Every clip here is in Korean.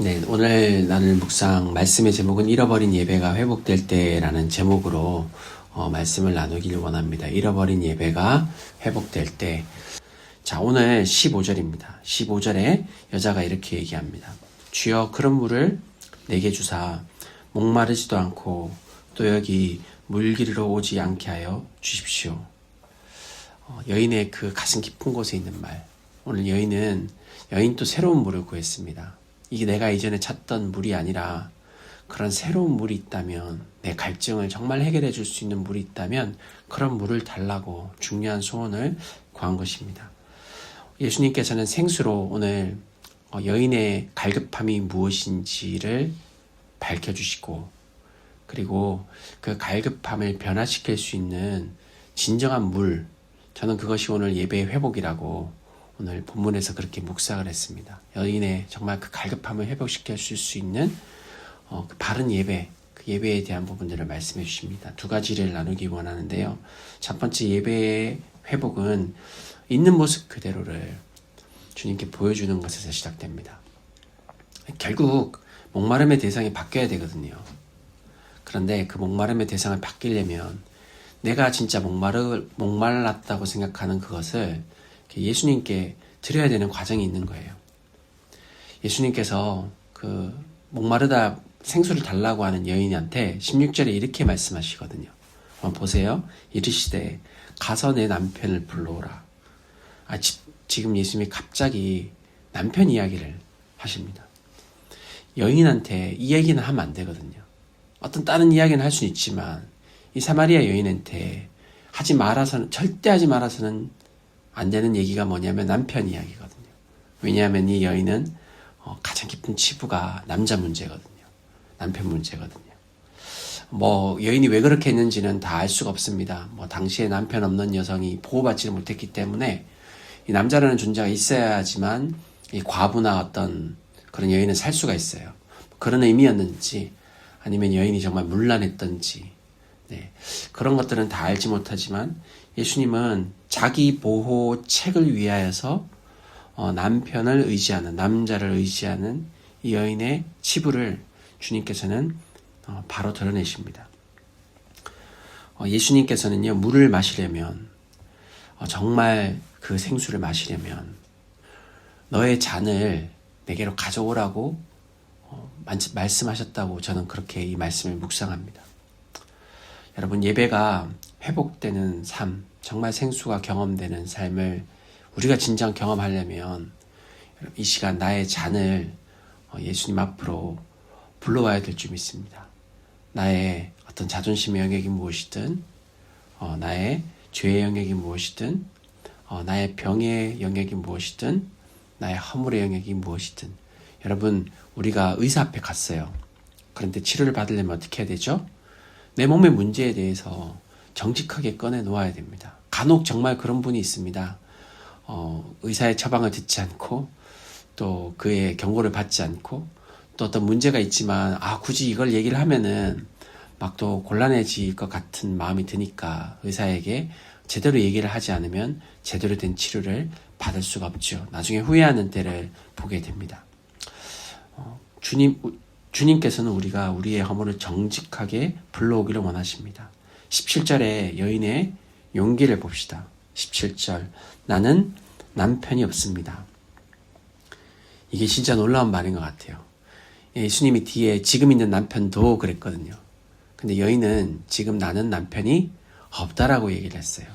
네, 오늘 나눌 묵상 말씀의 제목은 잃어버린 예배가 회복될 때라는 제목으로 말씀을 나누기를 원합니다. 잃어버린 예배가 회복될 때. 자, 오늘 15절입니다. 15절에 여자가 이렇게 얘기합니다. 주여 그런 물을 내게 주사 목마르지도 않고 또 여기 물기르러 오지 않게 하여 주십시오. 여인의 그 가슴 깊은 곳에 있는 말. 오늘 여인 또 새로운 물을 구했습니다. 이게 내가 이전에 찾던 물이 아니라 그런 새로운 물이 있다면, 내 갈증을 정말 해결해 줄 수 있는 물이 있다면 그런 물을 달라고 중요한 소원을 구한 것입니다. 예수님께서는 생수로 오늘 여인의 갈급함이 무엇인지를 밝혀주시고, 그리고 그 갈급함을 변화시킬 수 있는 진정한 물, 저는 그것이 오늘 예배의 회복이라고 오늘 본문에서 그렇게 묵상을 했습니다. 여인의 정말 그 갈급함을 회복시켜 줄 수 있는 그 바른 예배, 그 예배에 대한 부분들을 말씀해 주십니다. 두 가지를 나누기 원하는데요. 첫 번째, 예배의 회복은 있는 모습 그대로를 주님께 보여주는 것에서 시작됩니다. 결국 목마름의 대상이 바뀌어야 되거든요. 그런데 그 목마름의 대상을 바뀌려면 내가 진짜 목말랐다고 생각하는 그것을 예수님께 드려야 되는 과정이 있는 거예요. 예수님께서 그 목마르다 생수를 달라고 하는 여인한테 16절에 이렇게 말씀하시거든요. 보세요. 이르시되 가서 내 남편을 불러오라. 지금 예수님이 갑자기 남편 이야기를 하십니다. 여인한테 이 얘기는 하면 안 되거든요. 어떤 다른 이야기는 할 수는 있지만 이 사마리아 여인한테 절대 하지 말아서는 안 되는 얘기가 뭐냐면 남편 이야기거든요. 왜냐하면 이 여인은 가장 깊은 치부가 남자 문제거든요. 남편 문제거든요. 여인이 왜 그렇게 했는지는 다 알 수가 없습니다. 당시에 남편 없는 여성이 보호받지를 못했기 때문에 이 남자라는 존재가 있어야지만 이 과부나 어떤 그런 여인은 살 수가 있어요. 그런 의미였는지 아니면 여인이 정말 문란했던지, 그런 것들은 다 알지 못하지만 예수님은 자기 보호책을 위하여서 남편을 의지하는, 남자를 의지하는 이 여인의 치부를 주님께서는 바로 드러내십니다. 예수님께서는요, 물을 마시려면, 정말 그 생수를 마시려면 너의 잔을 내게로 가져오라고 말씀하셨다고 저는 그렇게 이 말씀을 묵상합니다. 여러분, 예배가 회복되는 삶, 정말 생수가 경험되는 삶을 우리가 진정 경험하려면 이 시간 나의 잔을 예수님 앞으로 불러와야 될 줄 믿습니다. 나의 어떤 자존심의 영역이 무엇이든, 나의 죄의 영역이 무엇이든, 나의 병의 영역이 무엇이든, 나의 허물의 영역이 무엇이든. 여러분, 우리가 의사 앞에 갔어요. 그런데 치료를 받으려면 어떻게 해야 되죠? 내 몸의 문제에 대해서 정직하게 꺼내 놓아야 됩니다. 간혹 정말 그런 분이 있습니다. 의사의 처방을 듣지 않고 또 그의 경고를 받지 않고 또 어떤 문제가 있지만 굳이 이걸 얘기를 하면은 막 또 곤란해질 것 같은 마음이 드니까 의사에게 제대로 얘기를 하지 않으면 제대로 된 치료를 받을 수가 없죠. 나중에 후회하는 때를 보게 됩니다. 주님께서는 우리가 우리의 허물을 정직하게 불러오기를 원하십니다. 17절에 여인의 용기를 봅시다. 17절, 나는 남편이 없습니다. 이게 진짜 놀라운 말인 것 같아요. 예수님이 뒤에 지금 있는 남편도 그랬거든요. 근데 여인은 지금 나는 남편이 없다라고 얘기를 했어요.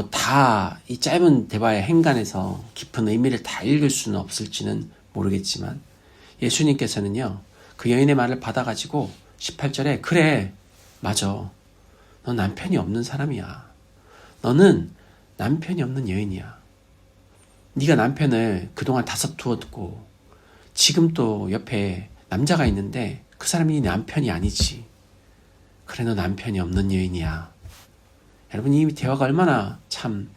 다 이 짧은 대화의 행간에서 깊은 의미를 다 읽을 수는 없을지는 모르겠지만 예수님께서는요, 그 여인의 말을 받아가지고 18절에 그래, 맞아. 너 남편이 없는 사람이야. 너는 남편이 없는 여인이야. 네가 남편을 그동안 다섯두었고 지금 또 옆에 남자가 있는데 그 사람이 네 남편이 아니지. 그래, 너 남편이 없는 여인이야. 여러분, 이 대화가 얼마나 참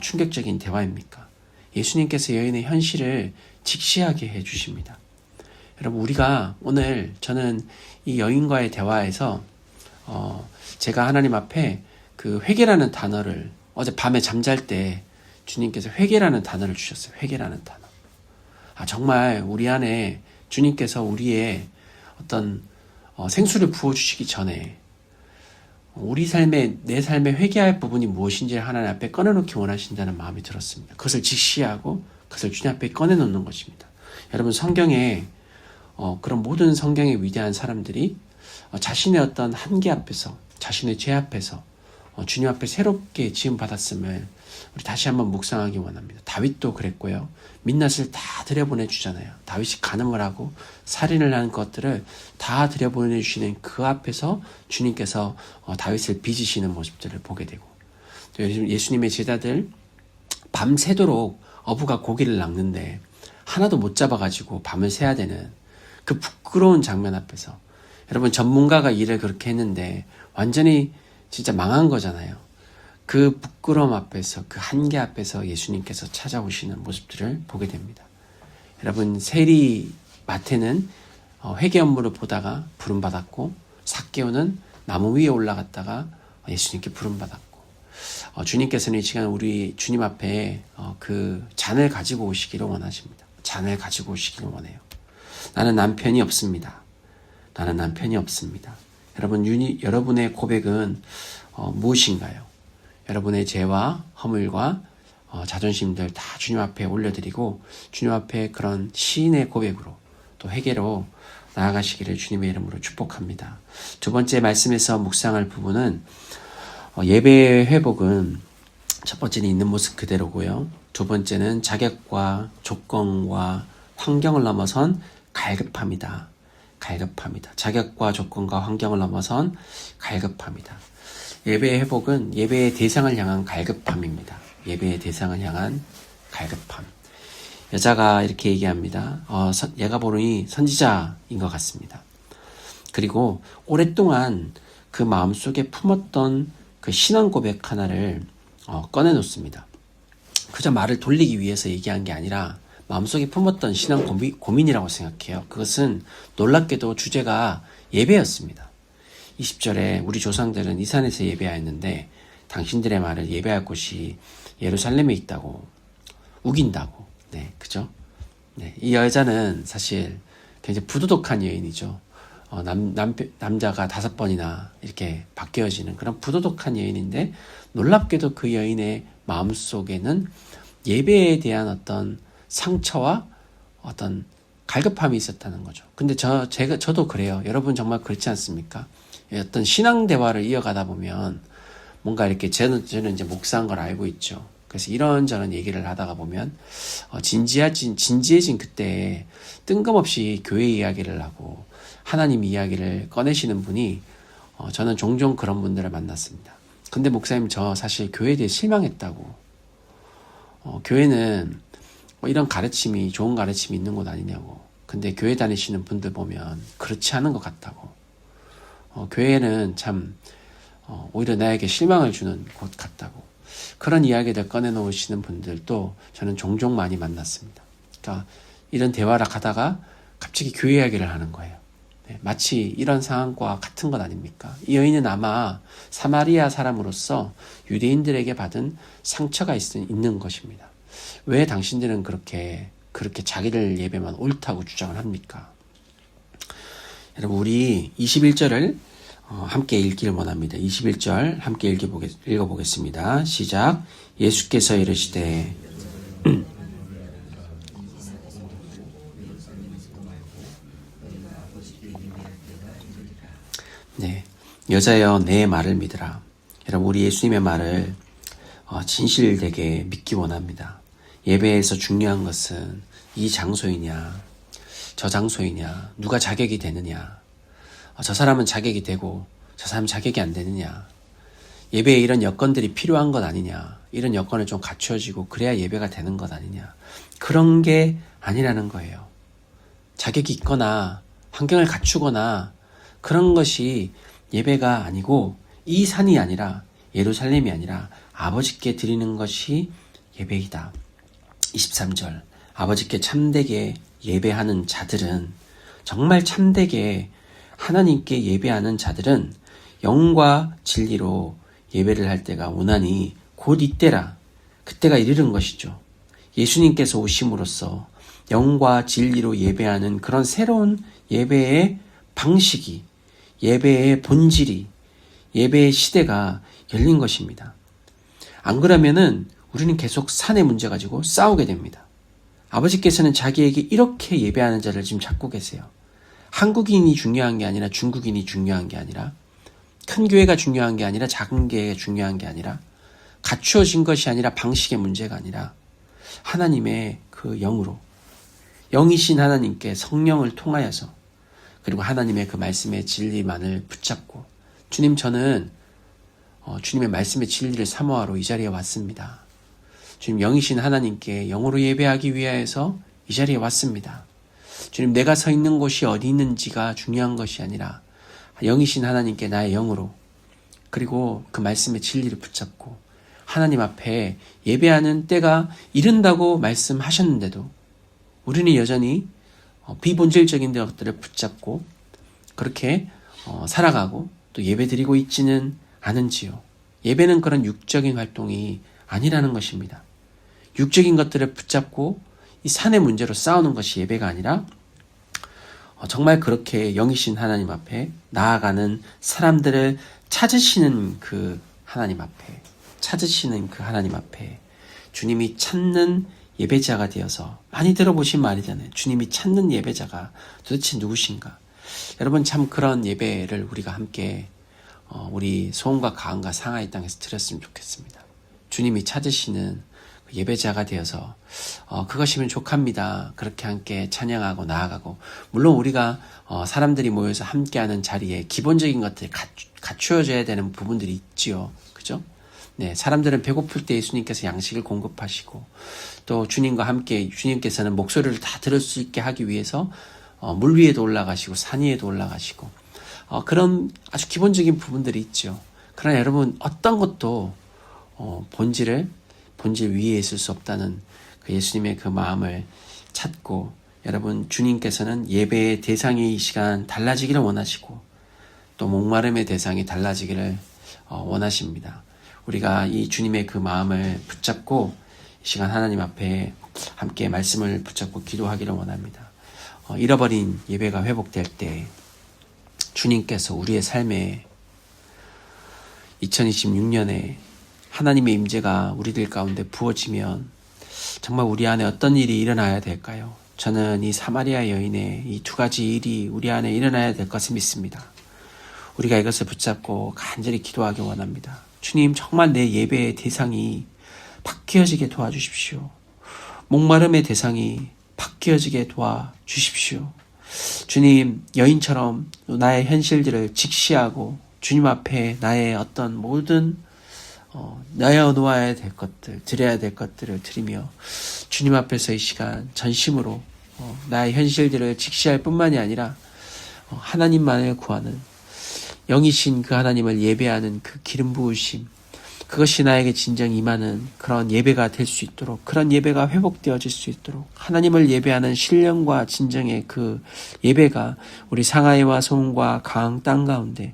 충격적인 대화입니까? 예수님께서 여인의 현실을 직시하게 해주십니다. 여러분, 우리가 오늘 저는 이 여인과의 대화에서 제가 하나님 앞에 그 회개라는 단어를 어제 밤에 잠잘 때 주님께서 회개라는 단어를 주셨어요. 회개라는 단어. 정말 우리 안에 주님께서 우리의 어떤 생수를 부어주시기 전에 내 삶에 회개할 부분이 무엇인지 하나님 앞에 꺼내놓기 원하신다는 마음이 들었습니다. 그것을 직시하고 그것을 주님 앞에 꺼내놓는 것입니다. 여러분, 성경에 그런 모든 성경의 위대한 사람들이 자신의 어떤 한계 앞에서, 자신의 죄 앞에서 주님 앞에 새롭게 지음받았음을 우리 다시 한번 묵상하기 원합니다. 다윗도 그랬고요. 민낯을 다 들여보내주잖아요. 다윗이 간음을 하고 살인을 한 것들을 다 들여보내주시는 그 앞에서 주님께서 다윗을 빚으시는 모습들을 보게 되고, 또 예수님의 제자들 밤새도록 어부가 고기를 낚는데 하나도 못 잡아가지고 밤을 새야 되는 그 부끄러운 장면 앞에서, 여러분, 전문가가 일을 그렇게 했는데 완전히 진짜 망한 거잖아요. 그 부끄러움 앞에서, 그 한계 앞에서 예수님께서 찾아오시는 모습들을 보게 됩니다. 여러분, 세리 마태는 회개 업무를 보다가 부름받았고, 삭개오는 나무 위에 올라갔다가 예수님께 부름받았고, 주님께서는 이 시간 우리 주님 앞에 그 잔을 가지고 오시기를 원하십니다. 잔을 가지고 오시기를 원해요. 나는 남편이 없습니다. 나는 남편이 없습니다. 여러분의 고백은 무엇인가요? 여러분의 죄와 허물과 자존심들 다 주님 앞에 올려드리고 주님 앞에 그런 시인의 고백으로 또 회개로 나아가시기를 주님의 이름으로 축복합니다. 두 번째 말씀에서 묵상할 부분은 예배의 회복은 첫 번째는 있는 모습 그대로고요. 두 번째는 자격과 조건과 환경을 넘어선 갈급함이다. 갈급합니다. 자격과 조건과 환경을 넘어선 갈급합니다. 예배의 회복은 예배의 대상을 향한 갈급함입니다. 예배의 대상을 향한 갈급함. 여자가 이렇게 얘기합니다. 얘가 보니 선지자인 것 같습니다. 그리고 오랫동안 그 마음속에 품었던 그 신앙 고백 하나를 꺼내놓습니다. 그저 말을 돌리기 위해서 얘기한 게 아니라 마음속에 품었던 신앙 고민이라고 생각해요. 그것은 놀랍게도 주제가 예배였습니다. 20절에 우리 조상들은 이 산에서 예배하였는데 당신들의 말을 예배할 곳이 예루살렘에 있다고 우긴다고. 네, 그죠? 네, 이 여자는 사실 굉장히 부도덕한 여인이죠. 남자가 5번이나 이렇게 바뀌어지는 그런 부도덕한 여인인데, 놀랍게도 그 여인의 마음속에는 예배에 대한 어떤 상처와 어떤 갈급함이 있었다는 거죠. 근데 저도 그래요. 여러분 정말 그렇지 않습니까? 어떤 신앙 대화를 이어가다 보면 뭔가 이렇게 저는 이제 목사한 걸 알고 있죠. 그래서 이런저런 얘기를 하다가 보면 진지해진 그때 뜬금없이 교회 이야기를 하고 하나님 이야기를 꺼내시는 분이 저는 종종 그런 분들을 만났습니다. 근데 목사님, 저 사실 교회에 대해 실망했다고. 교회는 이런 가르침이, 좋은 가르침이 있는 곳 아니냐고. 근데 교회 다니시는 분들 보면 그렇지 않은 것 같다고. 교회는 참 오히려 나에게 실망을 주는 곳 같다고. 그런 이야기들 꺼내놓으시는 분들도 저는 종종 많이 만났습니다. 그러니까 이런 대화를 하다가 갑자기 교회 이야기를 하는 거예요. 네, 마치 이런 상황과 같은 것 아닙니까? 이 여인은 아마 사마리아 사람으로서 유대인들에게 받은 상처가 있는 것입니다. 왜 당신들은 그렇게 자기들 예배만 옳다고 주장을 합니까? 여러분, 우리 21절을 함께 읽기를 원합니다. 21절 함께 읽어보겠습니다. 시작. 예수께서 이르시되 네, 여자여 내 말을 믿으라. 여러분, 우리 예수님의 말을 진실되게 믿기 원합니다. 예배에서 중요한 것은 이 장소이냐, 저 장소이냐, 누가 자격이 되느냐, 저 사람은 자격이 되고 저 사람은 자격이 안 되느냐, 예배에 이런 여건들이 필요한 것 아니냐, 이런 여건을 좀 갖추어지고 그래야 예배가 되는 것 아니냐, 그런 게 아니라는 거예요. 자격이 있거나 환경을 갖추거나 그런 것이 예배가 아니고, 이 산이 아니라, 예루살렘이 아니라 아버지께 드리는 것이 예배이다. 23절, 아버지께 참되게 예배하는 자들은, 정말 참되게 하나님께 예배하는 자들은 영과 진리로 예배를 할 때가 오나니 곧 이때라. 그때가 이르는 것이죠. 예수님께서 오심으로써 영과 진리로 예배하는 그런 새로운 예배의 방식이, 예배의 본질이, 예배의 시대가 열린 것입니다. 안 그러면은 우리는 계속 산의 문제 가지고 싸우게 됩니다. 아버지께서는 자기에게 이렇게 예배하는 자를 지금 찾고 계세요. 한국인이 중요한 게 아니라 중국인이 중요한 게 아니라 큰 교회가 중요한 게 아니라 작은 교회가 중요한 게 아니라 갖추어진 것이 아니라 방식의 문제가 아니라 하나님의 그 영으로 영이신 하나님께 성령을 통하여서 그리고 하나님의 그 말씀의 진리만을 붙잡고 주님 저는 주님의 말씀의 진리를 사모하러 이 자리에 왔습니다. 주님 영이신 하나님께 영으로 예배하기 위하여서 이 자리에 왔습니다. 주님 내가 서 있는 곳이 어디 있는지가 중요한 것이 아니라 영이신 하나님께 나의 영으로 그리고 그 말씀의 진리를 붙잡고 하나님 앞에 예배하는 때가 이른다고 말씀하셨는데도 우리는 여전히 비본질적인 것들을 붙잡고 그렇게 살아가고 또 예배드리고 있지는 않은지요. 예배는 그런 육적인 활동이 아니라는 것입니다. 육적인 것들을 붙잡고 이 산의 문제로 싸우는 것이 예배가 아니라 정말 그렇게 영이신 하나님 앞에 나아가는 사람들을 찾으시는 그 하나님 앞에 주님이 찾는 예배자가 되어서 많이 들어보신 말이잖아요. 주님이 찾는 예배자가 도대체 누구신가? 여러분 참 그런 예배를 우리가 함께 우리 소원과 가은과 상하이 땅에서 드렸으면 좋겠습니다. 주님이 찾으시는 예배자가 되어서 그것이면 족합니다. 그렇게 함께 찬양하고 나아가고 물론 우리가 사람들이 모여서 함께하는 자리에 기본적인 것들이 갖추어져야 되는 부분들이 있지요. 그죠? 네, 사람들은 배고플 때 예수님께서 양식을 공급하시고 또 주님과 함께 주님께서는 목소리를 다 들을 수 있게 하기 위해서 물 위에도 올라가시고 산 위에도 올라가시고 그런 아주 기본적인 부분들이 있죠. 그러나 여러분 어떤 것도 본질 위에 있을 수 없다는 그 예수님의 그 마음을 찾고 여러분 주님께서는 예배의 대상이 이 시간 달라지기를 원하시고 또 목마름의 대상이 달라지기를 원하십니다. 우리가 이 주님의 그 마음을 붙잡고 이 시간 하나님 앞에 함께 말씀을 붙잡고 기도하기를 원합니다. 잃어버린 예배가 회복될 때 주님께서 우리의 삶에 2026년에 하나님의 임재가 우리들 가운데 부어지면 정말 우리 안에 어떤 일이 일어나야 될까요? 저는 이 사마리아 여인의 이 두 가지 일이 우리 안에 일어나야 될 것을 믿습니다. 우리가 이것을 붙잡고 간절히 기도하기 원합니다. 주님 정말 내 예배의 대상이 바뀌어지게 도와주십시오. 목마름의 대상이 바뀌어지게 도와주십시오. 주님 여인처럼 나의 현실들을 직시하고 주님 앞에 나의 어떤 모든 내어놓아야 될 것들, 드려야 될 것들을 드리며 주님 앞에서 이 시간 전심으로 나의 현실들을 직시할 뿐만이 아니라 하나님만을 구하는 영이신 그 하나님을 예배하는 그 기름 부으심 그것이 나에게 진정 임하는 그런 예배가 될 수 있도록 그런 예배가 회복되어질 수 있도록 하나님을 예배하는 신령과 진정의 그 예배가 우리 상하이와 소음과 가흥 땅 가운데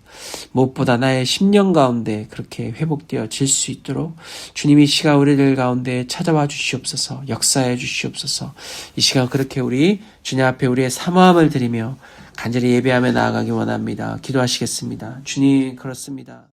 무엇보다 나의 심령 가운데 그렇게 회복되어질 수 있도록 주님이 이 시간 우리들 가운데 찾아와 주시옵소서 역사해 주시옵소서 이 시간 그렇게 우리 주님 앞에 우리의 사모함을 드리며 간절히 예배하며 나아가기 원합니다. 기도하시겠습니다. 주님 그렇습니다.